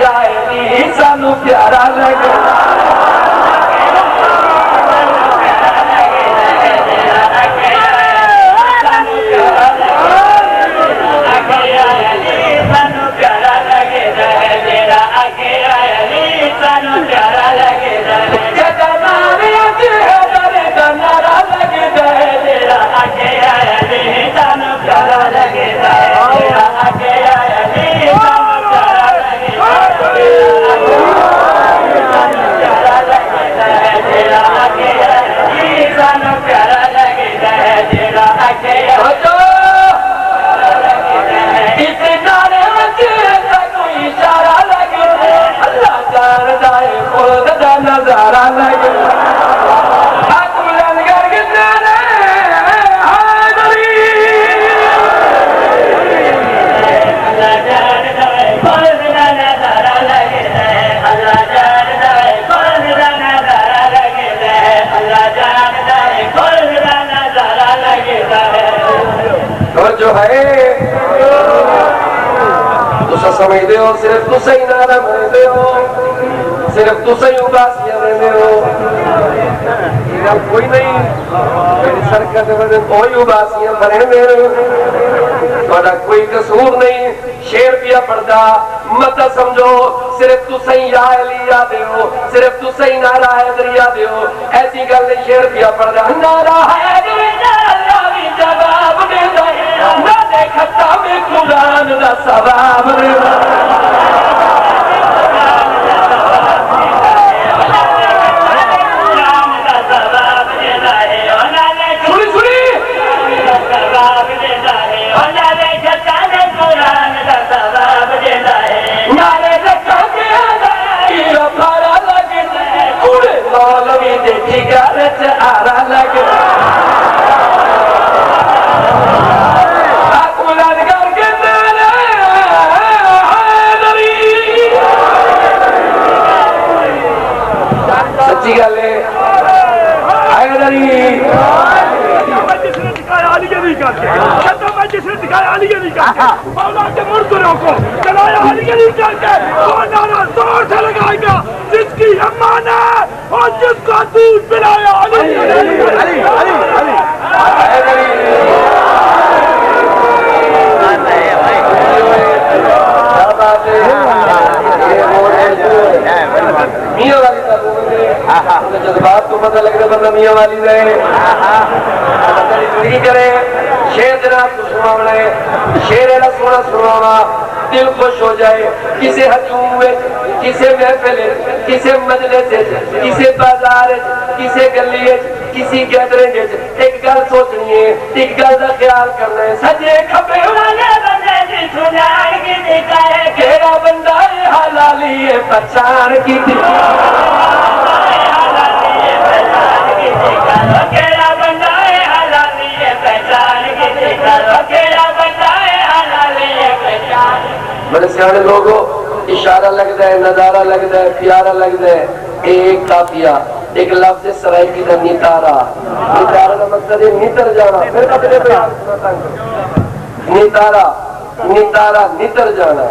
आए सानू प्यारा लगे नजारा लगे और जो है तुसा समझते हो सिर्फ तुसा ही नारा मनते हो सिर्फ तुसा ही उदासियां देते हो कोई नहीं मेरी सरकत कोई उदासियां बने थोड़ा कोई कसूर नहीं शेर पिया पढ़दा मत समझो सिर्फ तुसा ही या अली याद हो सिर्फ तुसा ही नारा हैदरी याद हो ऐसी गल नहीं शेर पिया पढ़दा नारा हैदरी जवाब दे ना देखता में कुरान दा सवाब आरा लगे सच्ची गल है जिसने दिखाया अली के नहीं करके मौला के मुर्दों को चलाया अली के नहीं करके वो नारा जोर से लगाएगा जिसकी अम्मान है और जिसका दूध पिलाया अली अली अली मियां वाली जज्बात को पता लग रहा बंदा मियां वाली रहे करे शेर जनाब को सुनावना है शेर एड़ा सोना सुनावा दिल खुश हो जाए किसी हजूम में किसी महफिल किसी मजलिस किसी बाजार किसी गली किसी गैदरिंग एक गल सोचनी है एक गल का ख्याल करना है सजे खबे वाले बंदे दी सुनान की दिखाए केड़ा बंदा है हलाली है पहचान की बड़े सियाने लोगों इशारा लगता है नजारा लगता है प्यारा लगता है एक काफिया एक लफ्ज सराइकी का नितारा नितारा का मतलब है नितर जाना नितारा नितारा नितर जाना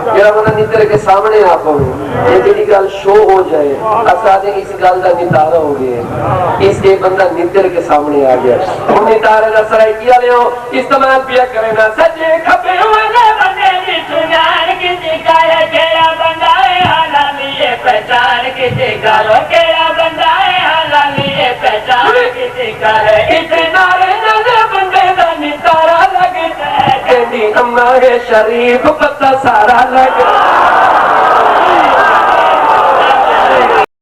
जरा बंदा नितर के सामने आ पावे ये जेडी गल शो हो जाए असादे इस गल का नितारा हो गया इस ये बंदा नितर के सामने आ गया हम नितारे का सराइकी वाले हो इस्तेमाल पिया करे ना सजे खपे वाले बंदे दी सुनान की दिखाए केड़ा बंदा है हलाली है पहचान की दिखाओ केड़ा बंदा है हलाली है पहचान की दिखाए इस नारे नारे बंदे दा नितारा लगता है कहनी अम्मा है शरीफ पता सारा लग